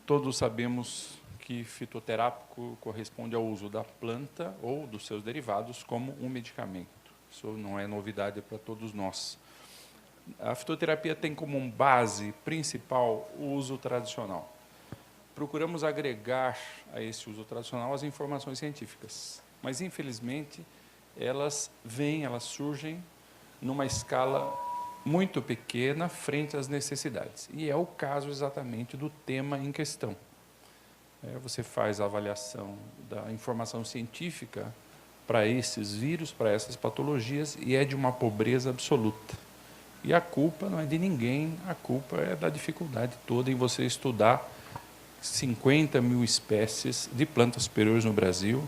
Todos sabemos que fitoterápico corresponde ao uso da planta ou dos seus derivados como um medicamento. Isso não é novidade para todos nós. A fitoterapia tem como base principal o uso tradicional. Procuramos agregar a esse uso tradicional as informações científicas, mas, infelizmente, elas surgem numa escala muito pequena frente às necessidades. E é o caso exatamente do tema em questão. Você faz a avaliação da informação científica para esses vírus, para essas patologias, e é de uma pobreza absoluta. E a culpa não é de ninguém, a culpa é da dificuldade toda em você estudar 50 mil espécies de plantas superiores no Brasil.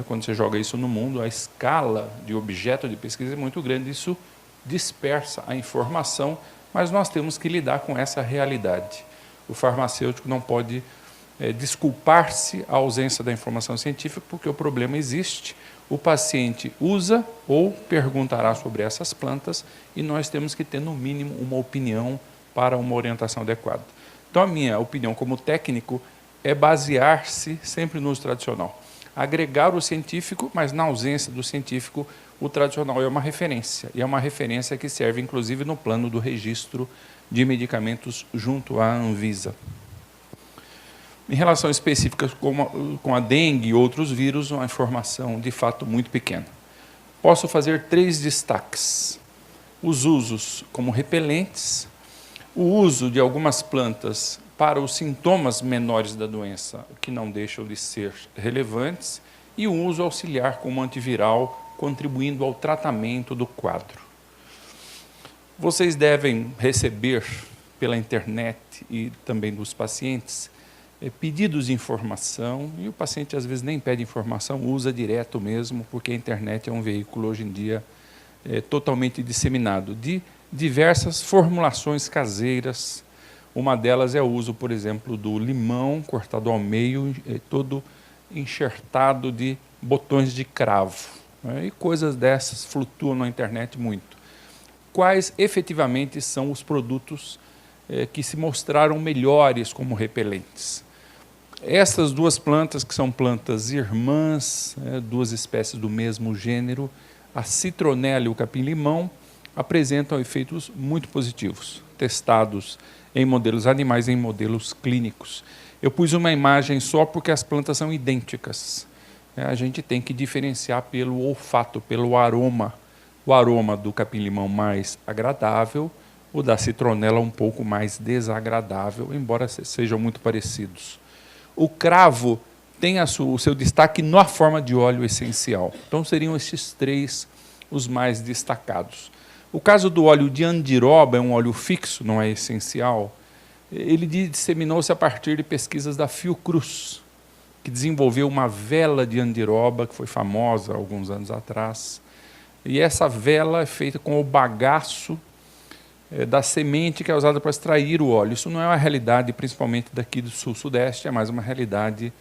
Quando você joga isso no mundo, a escala de objeto de pesquisa é muito grande. Isso dispersa a informação, mas nós temos que lidar com essa realidade. O farmacêutico não pode desculpar-se a ausência da informação científica, porque o problema existe. O paciente usa ou perguntará sobre essas plantas e nós temos que ter, no mínimo, uma opinião para uma orientação adequada. Então, a minha opinião como técnico é basear-se sempre no uso tradicional. Agregar o científico, mas na ausência do científico, o tradicional é uma referência. E é uma referência que serve, inclusive, no plano do registro de medicamentos junto à Anvisa. Em relação específicas com a dengue e outros vírus, uma informação de fato muito pequena. Posso fazer 3 destaques. Os usos como repelentes, o uso de algumas plantas para os sintomas menores da doença, que não deixam de ser relevantes, e o uso auxiliar como antiviral, contribuindo ao tratamento do quadro. Vocês devem receber pela internet e também dos pacientes pedidos de informação, e o paciente às vezes nem pede informação, usa direto mesmo, porque a internet é um veículo hoje em dia totalmente disseminado, de diversas formulações caseiras. Uma delas é o uso, por exemplo, do limão cortado ao meio, todo enxertado de botões de cravo. E coisas dessas flutuam na internet muito. Quais efetivamente são os produtos que se mostraram melhores como repelentes? Essas 2 plantas, que são plantas irmãs, 2 espécies do mesmo gênero, a citronela e o capim-limão, apresentam efeitos muito positivos, testados em modelos animais e em modelos clínicos. Eu pus uma imagem só porque as plantas são idênticas. A gente tem que diferenciar pelo olfato, pelo aroma. O aroma do capim-limão mais agradável, o da citronela um pouco mais desagradável, embora sejam muito parecidos. O cravo tem o seu destaque na forma de óleo essencial. Então, seriam esses 3 os mais destacados. O caso do óleo de andiroba, é um óleo fixo, não é essencial. Ele disseminou-se a partir de pesquisas da Fiocruz, que desenvolveu uma vela de andiroba, que foi famosa há alguns anos atrás. E essa vela é feita com o bagaço da semente que é usada para extrair o óleo. Isso não é uma realidade, principalmente daqui do sul-sudeste, é mais uma realidade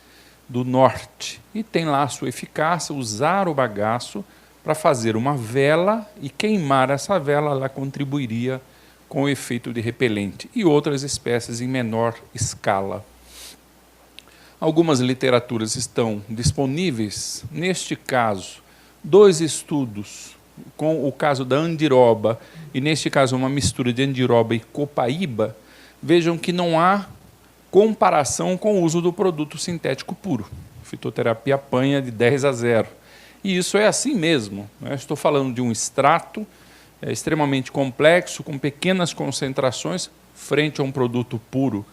do norte. E tem lá a sua eficácia, usar o bagaço para fazer uma vela e queimar essa vela, ela contribuiria com o efeito de repelente. E outras espécies em menor escala. Algumas literaturas estão disponíveis. Neste caso, 2 estudos com o caso da andiroba, e neste caso uma mistura de andiroba e copaíba. Vejam que não há comparação com o uso do produto sintético puro. A fitoterapia apanha de 10 a 0. E isso é assim mesmo. Estou falando de um extrato extremamente complexo, com pequenas concentrações, frente a um produto puro.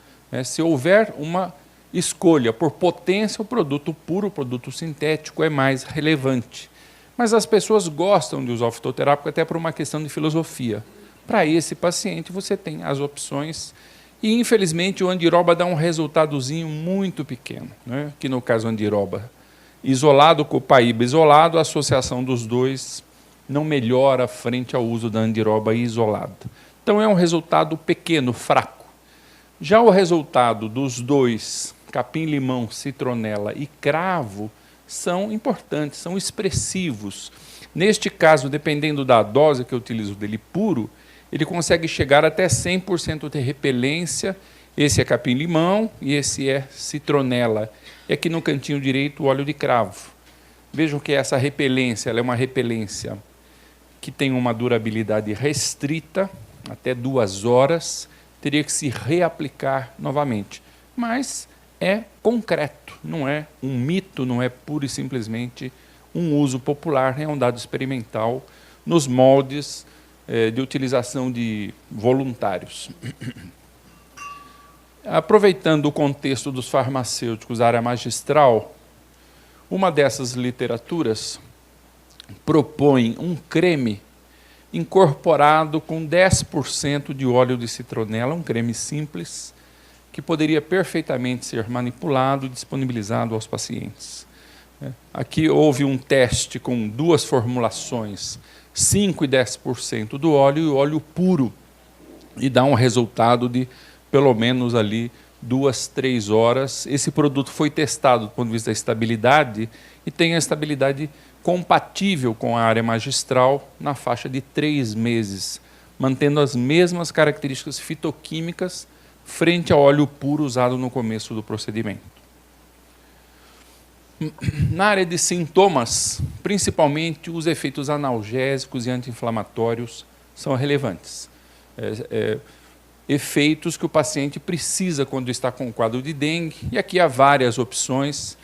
Se houver uma escolha por potência, o produto puro, o produto sintético é mais relevante. Mas as pessoas gostam de usar o fitoterápico até por uma questão de filosofia. Para esse paciente, você tem as opções. E, infelizmente, o andiroba dá um resultadozinho muito pequeno. Que, no caso, andiroba isolado, copaíba isolado, a associação dos 2 não melhora frente ao uso da andiroba isolada. Então, é um resultado pequeno, fraco. Já o resultado dos 2, capim-limão, citronela e cravo, são importantes, são expressivos. Neste caso, dependendo da dose que eu utilizo dele puro, ele consegue chegar até 100% de repelência Esse é capim-limão e esse é citronela. E aqui no cantinho direito, o óleo de cravo. Vejam que essa repelência, ela é uma repelência que tem uma durabilidade restrita, até 2 horas, teria que se reaplicar novamente. Mas é concreto, não é um mito, não é pura e simplesmente um uso popular, é um dado experimental nos moldes de utilização de voluntários. Aproveitando o contexto dos farmacêuticos da área magistral, uma dessas literaturas propõe um creme incorporado com 10% de óleo de citronela, um creme simples, que poderia perfeitamente ser manipulado e disponibilizado aos pacientes. Aqui houve um teste com 2 formulações, 5% e 10% do óleo e o óleo puro, e dá um resultado de pelo menos ali 2, 3 horas. Esse produto foi testado do ponto de vista da estabilidade e tem a estabilidade compatível com a área magistral na faixa de 3 meses, mantendo as mesmas características fitoquímicas frente ao óleo puro usado no começo do procedimento. Na área de sintomas, principalmente os efeitos analgésicos e anti-inflamatórios são relevantes. Efeitos que o paciente precisa quando está com um quadro de dengue, e aqui há várias opções.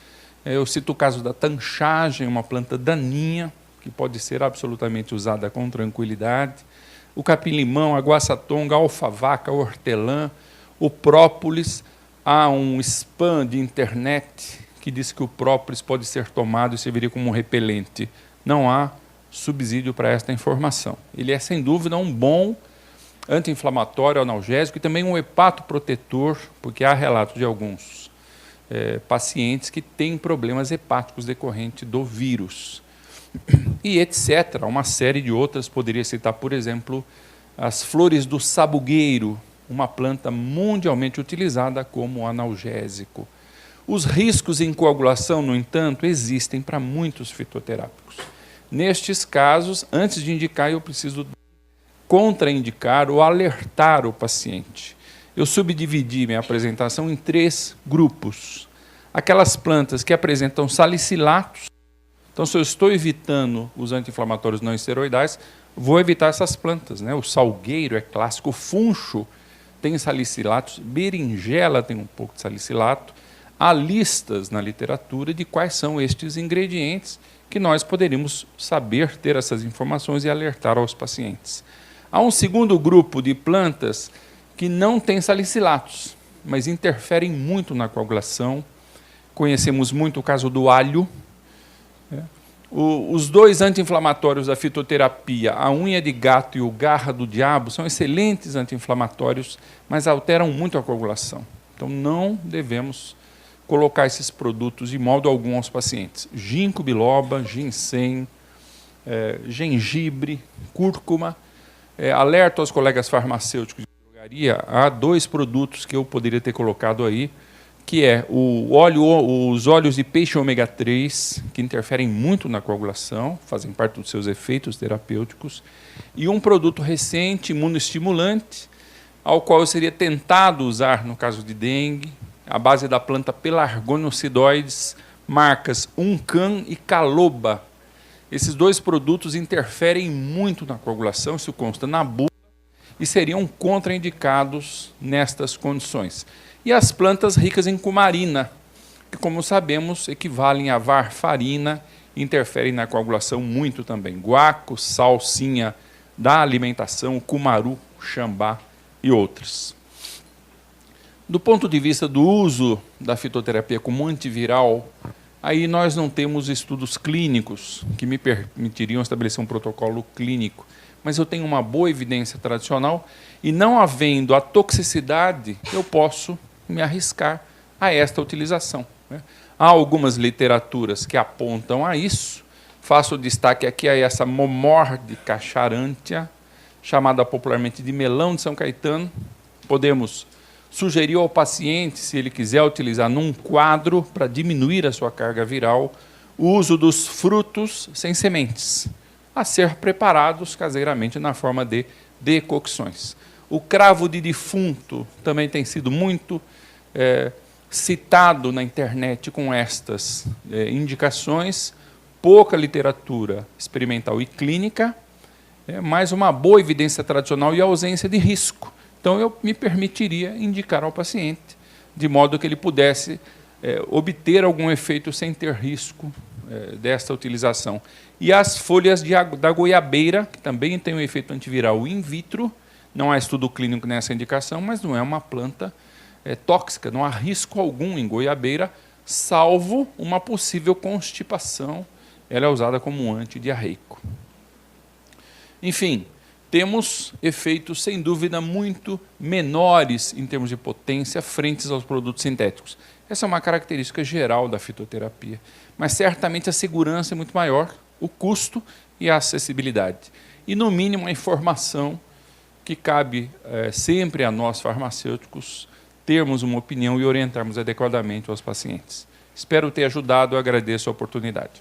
Eu cito o caso da tanchagem, uma planta daninha, que pode ser absolutamente usada com tranquilidade. O capim-limão, a guaçatonga, a alfavaca, a hortelã, o própolis. Há um spam de internet que diz que o própolis pode ser tomado e serviria como um repelente. Não há subsídio para esta informação. Ele é, sem dúvida, um bom anti-inflamatório, analgésico e também um hepatoprotetor, porque há relatos de alguns pacientes que têm problemas hepáticos decorrentes do vírus. E etc. Uma série de outras, poderia citar, por exemplo, as flores do sabugueiro, uma planta mundialmente utilizada como analgésico. Os riscos em coagulação, no entanto, existem para muitos fitoterápicos. Nestes casos, antes de indicar, eu preciso contraindicar ou alertar o paciente. Eu subdividi minha apresentação em 3 grupos. Aquelas plantas que apresentam salicilatos. Então, se eu estou evitando os anti-inflamatórios não esteroidais, vou evitar essas plantas, né? O salgueiro é clássico, o funcho tem salicilatos, berinjela tem um pouco de salicilato. Há listas na literatura de quais são estes ingredientes que nós poderíamos saber, ter essas informações e alertar aos pacientes. Há um segundo grupo de plantas que não têm salicilatos, mas interferem muito na coagulação. Conhecemos muito o caso do alho. Os 2 anti-inflamatórios da fitoterapia, a unha de gato e o garra do diabo, são excelentes anti-inflamatórios, mas alteram muito a coagulação. Então, não devemos colocar esses produtos de modo algum aos pacientes. Ginkgo biloba, ginseng, gengibre, cúrcuma. Alerto aos colegas farmacêuticos de drogaria, há 2 produtos que eu poderia ter colocado aí, que é os óleos de peixe ômega 3, que interferem muito na coagulação, fazem parte dos seus efeitos terapêuticos, e um produto recente, imunoestimulante, ao qual eu seria tentado usar no caso de dengue, à base da planta Pelargoniosidoides, marcas Uncan e Caloba. Esses 2 produtos interferem muito na coagulação, isso consta na bula, e seriam contraindicados nestas condições. E as plantas ricas em cumarina, que, como sabemos, equivalem a varfarina, interferem na coagulação muito também. Guaco, salsinha da alimentação, cumaru, xambá e outras. Do ponto de vista do uso da fitoterapia como antiviral, aí nós não temos estudos clínicos que me permitiriam estabelecer um protocolo clínico, mas eu tenho uma boa evidência tradicional e, não havendo a toxicidade, eu posso me arriscar a esta utilização. Há algumas literaturas que apontam a isso. Faço destaque aqui a essa Momordica charantia, chamada popularmente de melão de São Caetano. Podemos sugerir ao paciente, se ele quiser utilizar num quadro para diminuir a sua carga viral, o uso dos frutos sem sementes, a ser preparados caseiramente na forma de decocções. O cravo de defunto também tem sido muito citado na internet com estas indicações, pouca literatura experimental e clínica, mais uma boa evidência tradicional e ausência de risco. Então, eu me permitiria indicar ao paciente, de modo que ele pudesse obter algum efeito sem ter risco desta utilização. E as folhas da goiabeira, que também tem um efeito antiviral in vitro, não há estudo clínico nessa indicação, mas não é uma planta tóxica, não há risco algum em goiabeira, salvo uma possível constipação. Ela é usada como um antidiarreico. Enfim, temos efeitos, sem dúvida, muito menores em termos de potência frente aos produtos sintéticos. Essa é uma característica geral da fitoterapia. Mas, certamente, a segurança é muito maior, o custo e a acessibilidade. E, no mínimo, a informação que cabe sempre a nós, farmacêuticos, termos uma opinião e orientarmos adequadamente aos pacientes. Espero ter ajudado, agradeço a oportunidade.